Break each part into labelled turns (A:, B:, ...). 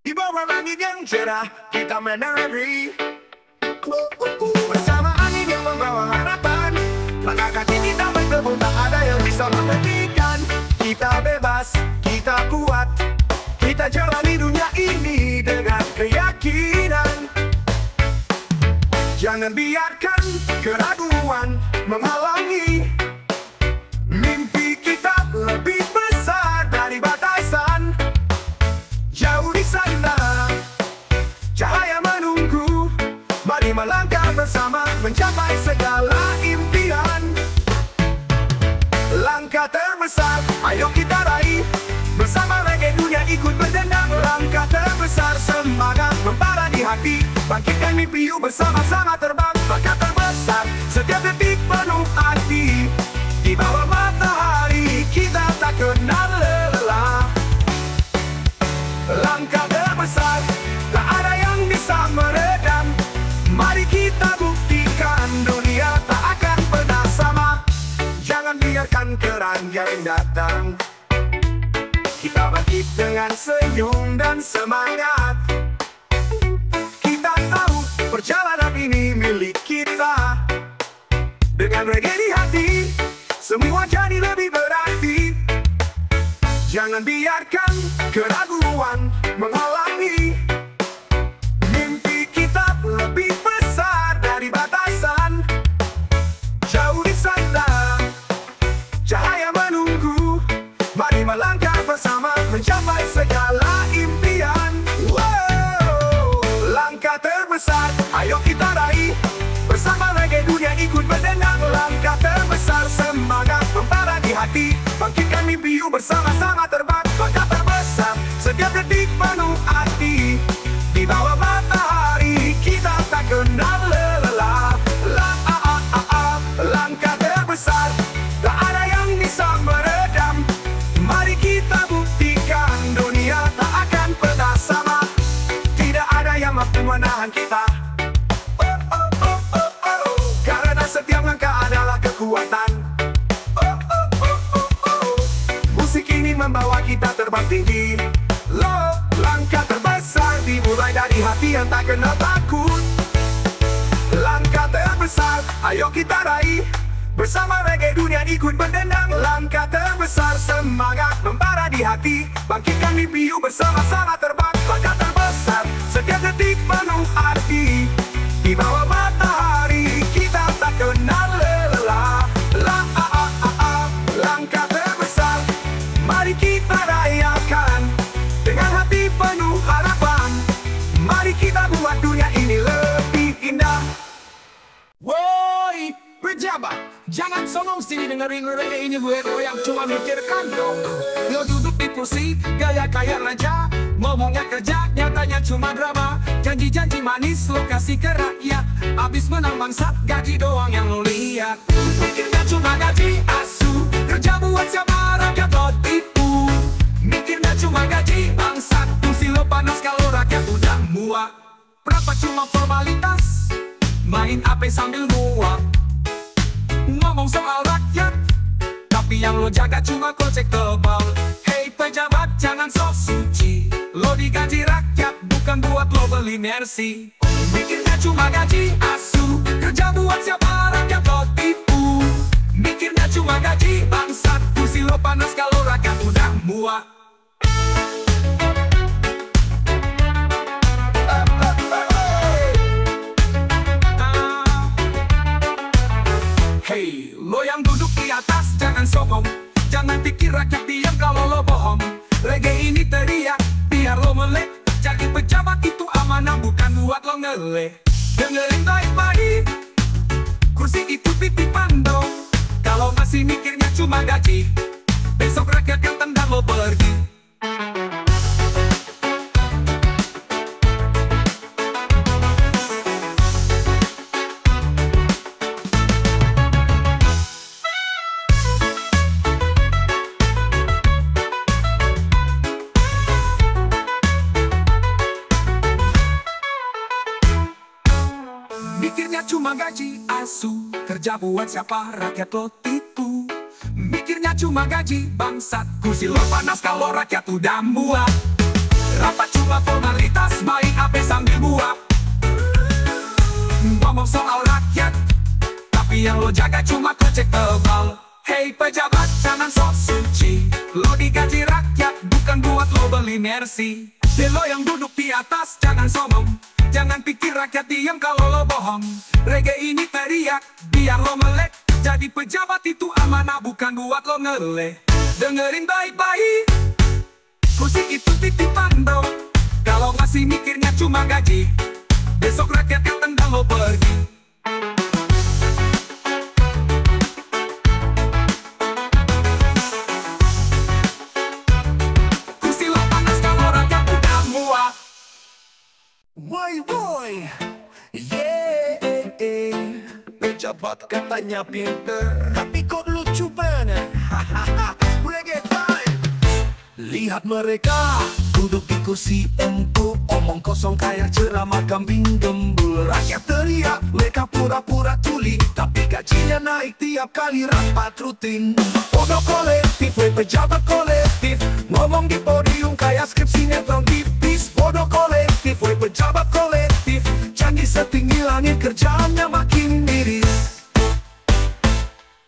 A: Di bawah langit yang cerah, kita menari bersama angin yang membawa harapan. Langkah kaki kita bertemu, tak ada yang bisa menghentikan. Kita bebas, kita kuat, kita jalani dunia ini dengan keyakinan. Jangan biarkan keraguan menghalangi mimpi kita, lebih besar dari batasan. Jauh di sana, cahaya menunggu. Mari melangkah bersama mencapai segala impian. Langkah terbesar, ayo kita raih. Bersama reggae dunia ikut berdendang. Langkah terbesar, semangat membara di hati. Bangkitkan mimpi yuk bersama-sama terbang. Langkah terbesar, setiap detik penuh arti. Di bawah matahari kita tak kenal lelah. Langkah terbesar, tak ada yang bisa meredam. Mari kita buktikan, dunia tak akan pernah sama. Jangan biarkan keranjang datang. Kita bangkit dengan senyum dan semangat. Kita tahu perjalanan ini milik kita. Dengan reggae di hati, semua jadi lebih berarti. Jangan biarkan keraguan menghalangi mimpi kita, lebih besar dari batasan. Jauh di sana, cahaya menunggu. Mari melangkah bersama mencapai segala impian. Wow, langkah terbesar, ayo kita raih. Bersama reggae dunia ikut berdendang. Langkah terbesar, semangat membara di hati. Bangkitkan mimpi yuk bersama-sama terbang. Langkah terbesar, setiap detik penuh arti. Di bawah matahari kita tak kenal lelah. Langkah terbesar, tak ada yang bisa meredam. Mari kita buktikan, dunia tak akan pernah sama. Tidak ada yang mampu menahan kita. Karena setiap langkah adalah kekuatan. Musik ini membawa kita terbang tinggi. Langkah terbesar dimulai dari hati yang tak kenal takut. Langkah terbesar, ayo kita raih. Bersama reggae dunia ikut berdendang. Langkah terbesar, semangat membara di hati. Bangkitkan mimpi yuk bersama-sama terbang. Langkah terbesar, setiap detik penuh arti. Di bawah matahari kita tak kenal lelah. Langkah terbesar, mari kita rayakan. Dengan hati penuh harapan, mari kita buat dunia ini lebih indah.
B: Woi, pejabat, jangan songong sini dengerin reggae ini. Gue yang cuma mikir kantong. Lo duduk di kursi, gaya kayak raja. Ngomongnya kerja, nyatanya cuma drama. Janji-janji manis lo kasih ke rakyat. Abis menang bangsat, gaji doang yang lo lihat. Mikirnya cuma gaji asu. Kerja buat siapa, rakyat lo tipu. Mikirnya cuma gaji bangsat. Fungsi lo panas kalau rakyat udah muak. Berapa cuma formalitas, main AP sambil nguap. Ngomong soal rakyat, tapi yang lo jaga cuma kocek tebal. Hey pejabat, jangan sok suci. Lo digaji rakyat, bukan buat lo beli Mercy. Mikirnya cuma gaji asu. Kerja buat siapa, rakyat lo tipu. Mikirnya cuma gaji bangsat. Kursi lo panas kalau rakyat udah muak. Hey, lo yang duduk di atas jangan sokong. Jangan pikir rakyat diam kalau lo bohong. Reggae ini teriak biar lo melek. Jadi pejabat itu amanah bukan buat lo ngeleh. Dengerin baik-baik, kursi itu titipan dong. Kalau masih mikirnya cuma gaji, besok rakyat yang tendang lo pergi. Mikirnya cuma gaji asu. Kerja buat siapa, rakyat lo tipu. Mikirnya cuma gaji bangsat. Kursi lo panas kalau rakyat udah muak. Rapat cuma formal mercy. Lo yang duduk di atas jangan sombong, jangan pikir rakyat diam kalau lo bohong. Reggae ini teriak biar lo melek, jadi pejabat itu amanah bukan buat lo ngeleh. Dengerin baik-baik, musik itu titipan bro. Kalau masih mikirnya cuma gaji, besok rakyat yang tendang lo pergi.
A: Boy boy, yeah, pejabat katanya pinter, tapi kok lucu banget. Reggae time. Lihat mereka duduk di kursi empuk, omong kosong kayak ceramah kambing gembul. Rakyat teriak, mereka pura-pura tuli, tapi gajinya naik tiap kali rapat rutin. Bodoh kolektif, pejabat kolektif, ngomong di podium kayak skrip sinetron tipis. Bodoh kolektif, pejabat kolektif, janji setinggi langit kerjaannya makin miris.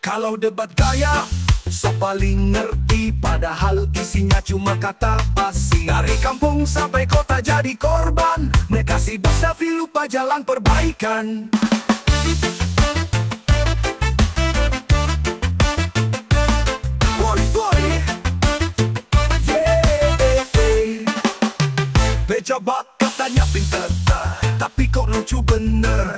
A: Kalau debat gaya, so paling ngerti, padahal isinya cuma kata basi. Dari kampung sampai kota jadi korban, mereka sibuk selfie lupa jalan perbaikan. Boy boy, yeah, pejabat katanya pinter, tapi kok lucu bener.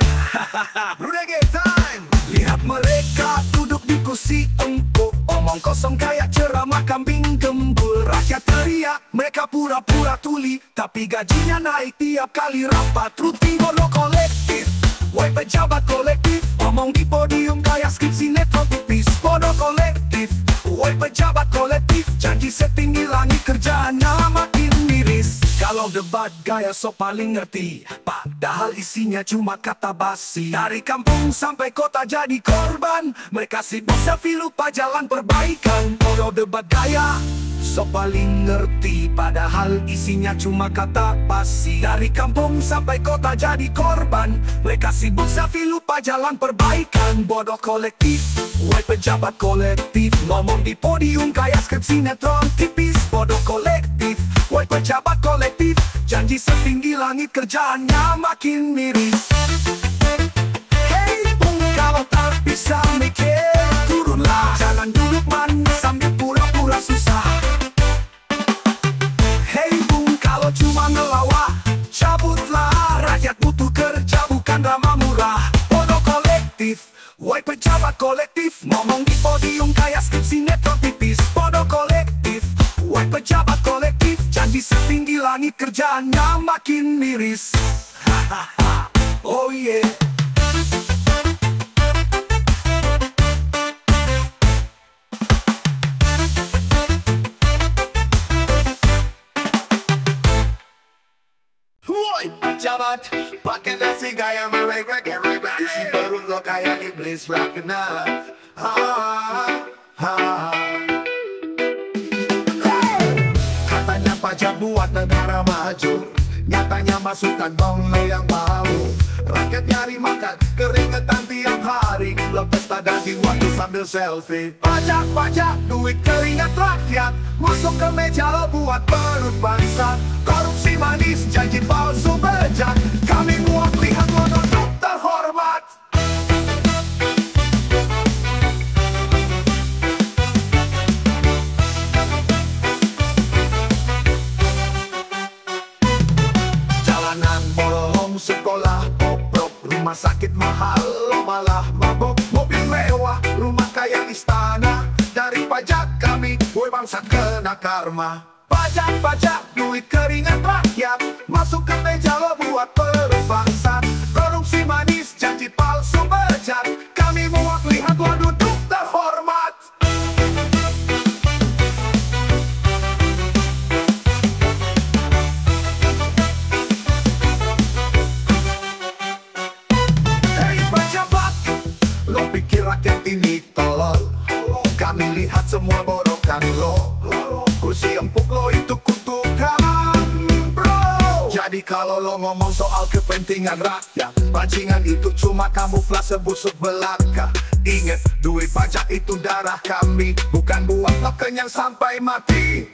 A: Reggae time. Lihat mereka duduk di kursi empuk, omong kosong kayak ceramah kambing gembul. Rakyat teriak, mereka pura-pura tuli, tapi gajinya naik tiap kali rapat rutin. Bodoh kolektif, woi pejabat kolektif, omong di podium kayak skrip sinetron tipis. Bodoh kolektif, woi pejabat kolektif, janji setinggi langit kerjaannya makin miris. Kalau debat gaya so paling ngerti, padahal isinya cuma kata basi. Dari kampung sampai kota jadi korban, mereka sibuk selfie lupa jalan perbaikan. Kalau debat gaya so paling ngerti, padahal isinya cuma kata basi. Dari kampung sampai kota jadi korban, mereka sibuk selfie lupa jalan perbaikan. Bodoh kolektif, woi pejabat kolektif, ngomong di podium kayak skrip sinetron tipis. Bodoh kolektif, woi pejabat kolektif, janji setinggi langit kerjaannya makin miris. Hey bung, kalau tak bisa mikir, turunlah, jangan duduk manis sambil pura-pura susah. Hey bung, kalau cuma ngelawak, cabutlah, rakyat butuh kerja bukan drama murah. Bodoh kolektif, woi pejabat kolektif, ngomong di podium kayak skrip sinetron tipis. Bodoh kolektif, woi pejabat kolektif, janji setinggi langit kerjaannya makin miris. Oh yeah. Woi pejabat, pakai nasi gaya mereka isi perut lo kayak iblis rakna. Katanya pajak buat negara maju, nyatanya masukan dong lo yang mau. Rakyat nyari makan, keringetan tiap hari, lo pesta dan di waktu sambil selfie. Pajak, duit keringat rakyat, masuk ke meja lo buat perut bangsa. Korupsi manis, janji palsu bejat, kami muak lihat lo duduk terhormat. Jalanan bolong, sekolah bobrok, rumah sakit mahal, lo malah mabok. Mobil mewah, rumah kayak istana, dari pajak kami, woi bangsa kena karma. Pajak, duit keringat rakyat, masuk ke meja lo buat perut bangsa. Korupsi manis, janji palsu bejat, kami muak lihat lo duduk terhormat. Hey pejabat, lo pikir rakyat ini tolol? Kami lihat semua borokan lo, kursi empuk lo itu kutukan bro. Jadi kalau lo ngomong soal kepentingan rakyat, pancingan itu cuma kamuflase busuk belaka. Ingat, duit pajak itu darah kami, bukan buat lo kenyang sampai mati.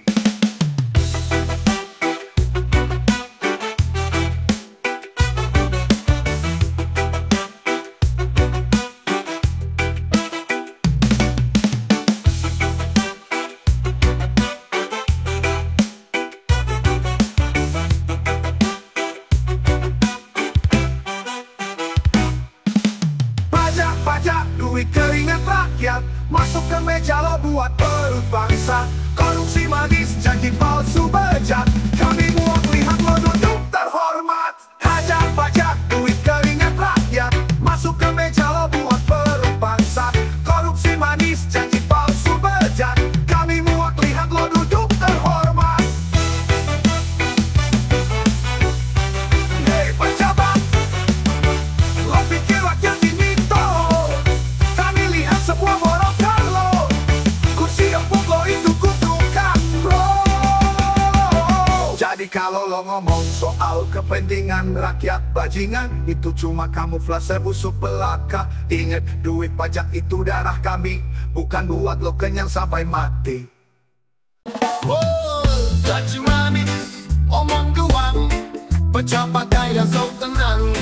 A: meja lo buat perut bangsa. Korupsi manis, janji palsu bejat. Kami muak lihat lo duduk terhormat. Hajat pajak, duit keringat rakyat. Masuk ke meja lo buat perut bangsa. Korupsi manis, janji palsu bejat. Kami muak lihat lo duduk terhormat. Hei pejabat, lo pikir rakyat ini tolol? Kami lihat semua morokan lo. Kursi empuk lo itu kutukan bro. Jadi kalau lo ngomong soal kepentingan rakyat bajingan, itu cuma kamuflase busuk belaka. Ingat, duit pajak itu darah kami, bukan buat lo kenyang sampai mati.
C: Janji manis, omong doang, pejabat daya so tenang.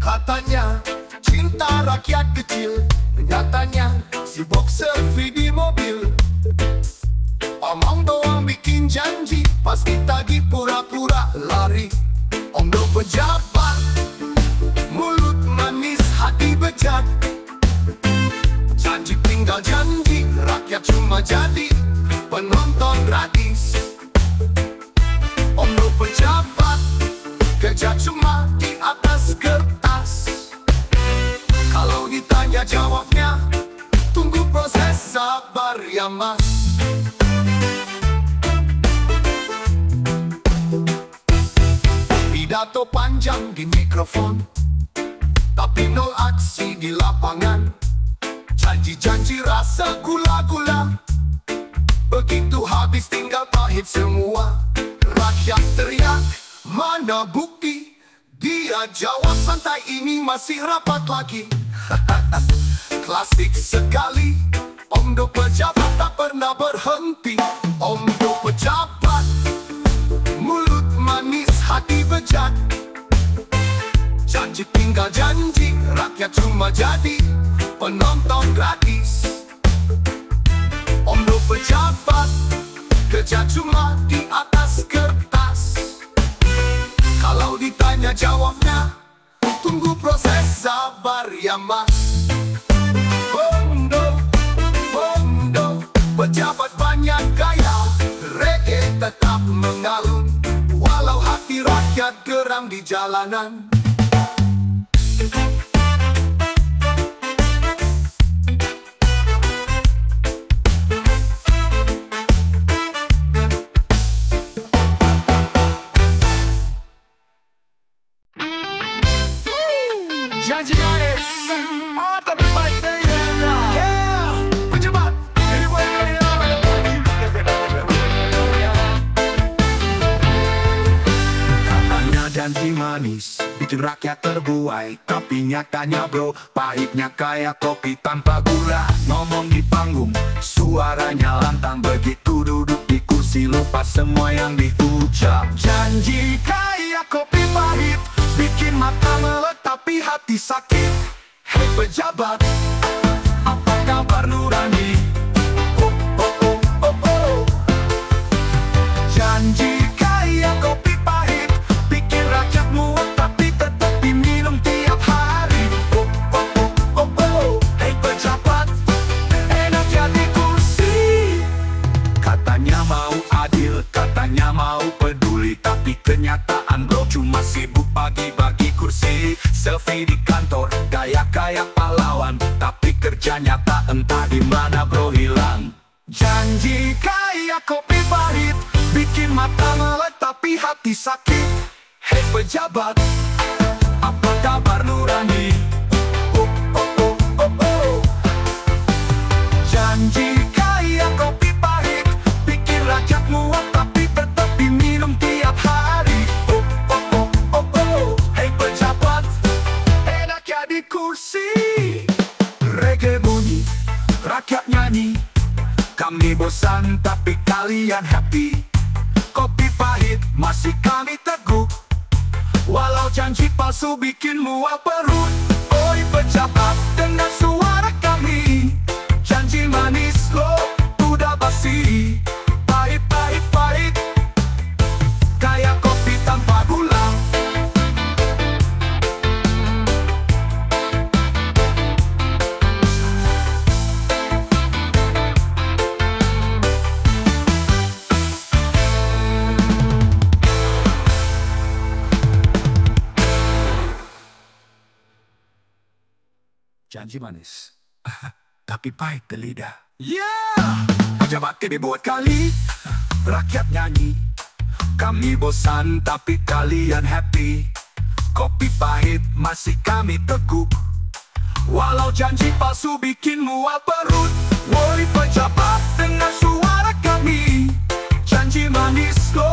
C: Katanya cinta rakyat kecil, nyatanya sibuk selfie di mobil. Omong doang bikin janji, pas ditagih pura-pura lari. Omdo pejabat, mulut manis hati bejat. Janji tinggal janji, rakyat cuma jadi penonton gratis. Omdo pejabat, kerja cuma di atas kertas. Kalau ditanya jawabnya, tunggu proses sabar ya mas. Pidato panjang di mikrofon, tapi nol aksi di lapangan. Janji-janji rasa gula-gula, begitu habis tinggal pahit semua. Rakyat teriak, mana bukti? Dia jawab santai, ini masih rapat lagi. Klasik sekali, Omdo pejabat tak pernah berhenti. Omdo pejabat, mulut manis hati bejat. Janji tinggal janji, rakyat cuma jadi penonton gratis. Omdo pejabat, kerja cuma di atas kertas. Kalau ditanya jawabnya, tunggu proses sabar ya mas. Omdo, pejabat banyak gaya, reggae tetap mengalun, walau hati rakyat geram di jalanan.
B: Janji manis, oh tapi baik yeah, pejabat. Katanya janji manis, bikin rakyat terbuai, tapi nyatanya bro, pahitnya kayak kopi tanpa gula. Ngomong di panggung, suaranya lantang, begitu duduk di kursi lupa semua yang diucap. Janji kayak kopi pahit, bikin mata melet tapi hati sakit. Hei pejabat, apa kabar nurani? Oh, oh, oh, oh, oh. Janji kayak kopi pahit, bikin rakyat muak tapi tetap diminum tiap hari. Oh, oh, oh, oh, oh. Hei pejabat, enak jadi kursi. Katanya mau adil, katanya mau peduli, tapi kenyataan bro cuma sibuk bagi-bagi kursi. Selfie di kantor, kayak pahlawan, tapi kerja nyata entah di mana bro hilang. Janji kayak kopi pahit, bikin mata melet tapi hati sakit. Hei pejabat, apa kabar nurani? Oh, oh, oh, oh, oh. Janji kayak kopi pahit, bikin rakyat muak tapi tetap diminum tiap hari. Oh, oh, oh, oh, oh. Hei pejabat, enak ya di kursi. Reggae bunyi, rakyat nyanyi, kami bosan tapi kalian happy. Kopi pahit masih kami teguh, walau janji palsu bikin mual perut. Oi pejabat, dengar suara kami, janji manis lo udah basi. Pahit, pahit, pahit, kayak kopi tanpa gula. janji manis,
A: tapi pahit di lidah.
B: yeah!
A: Pejabat dibuat kali, rakyat nyanyi. Kami bosan tapi kalian happy. Kopi pahit masih kami teguk, walau janji palsu bikin mual perut. Woi pejabat, dengar suara kami. Janji manis lo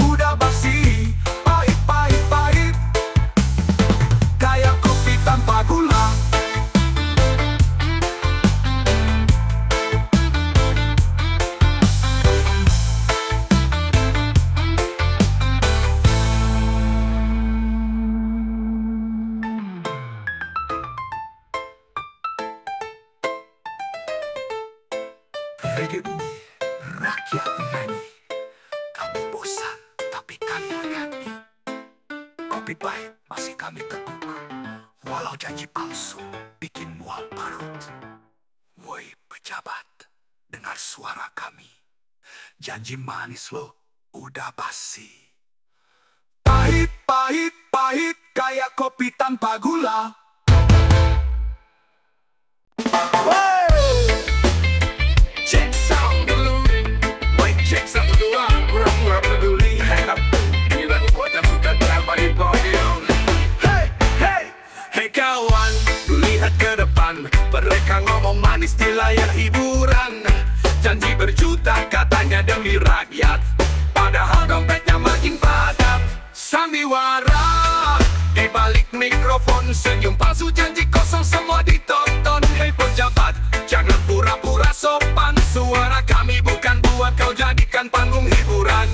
A: udah basi. Pahit, pahit, pahit, kayak kopi tanpa gula. Reggae bumi, rakyat nyanyi. Kami bosan, tapi kalian ganti. Kopi pahit masih kami teguk, walau janji palsu bikin mual perut. Woi pejabat, dengar suara kami. Janji manis lo udah basi. Pahit, pahit, pahit, kayak kopi tanpa gula. Cek sound dulu, wait cek sound dulu, kurang peduli. Gila buat yang suka terapa di podium. Hey, hey, hey kawan, lihat ke depan. Mereka ngomong manis di layar hiburan. Janji berjuta katanya demi rakyat, padahal dompetnya makin padat. Sandiwara di balik mikrofon, senyum palsu, janji kosong, semua ditonton. Hei pejabat, jangan pura-pura sopan. Suara kami bukan buat kau jadikan panggung hiburan.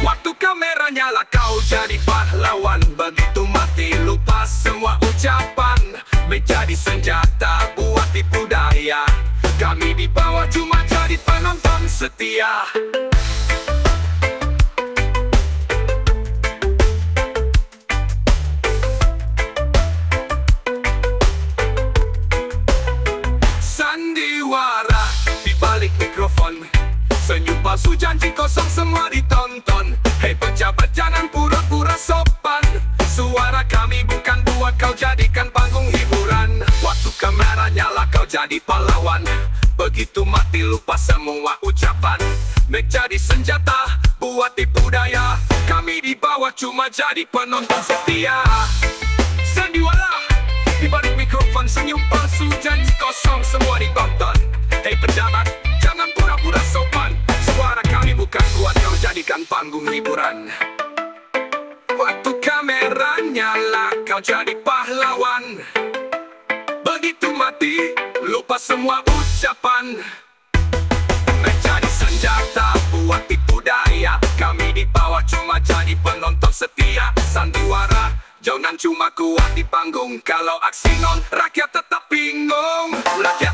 A: Waktu kamera nyala kau jadi pahlawan. Begitu mati lupa semua ucapan. Menjadi senjata buat tipu daya. Kami di bawah cuma jadi penonton setia. Sandiwara di balik mikrofon, senyum palsu, janji kosong, semua ditonton. Hei pejabat, jangan pura-pura sopan. Suara kami bukan buat kau jadikan panggung hiburan. Waktu kamera nyala kau jadi pahlawan. Begitu mati lupa semua ucapan. Menjadi senjata buat tipu daya. Kami di bawah cuma jadi penonton setia. Sandiwara di balik mikrofon, senyum palsu, janji kosong, semua ditonton. Hei pejabat, jangan pura-pura sopan. Suara kami bukan buat kau jadikan panggung hiburan. Waktu kamera nyala kau jadi pahlawan. Begitu mati lupa semua ucapan. Menjadi senjata buat tipu daya. Kami di bawah cuma jadi penonton setia. Sandiwara jangan cuma kuat di panggung, kalau aksi non rakyat tetap bingung. Rakyat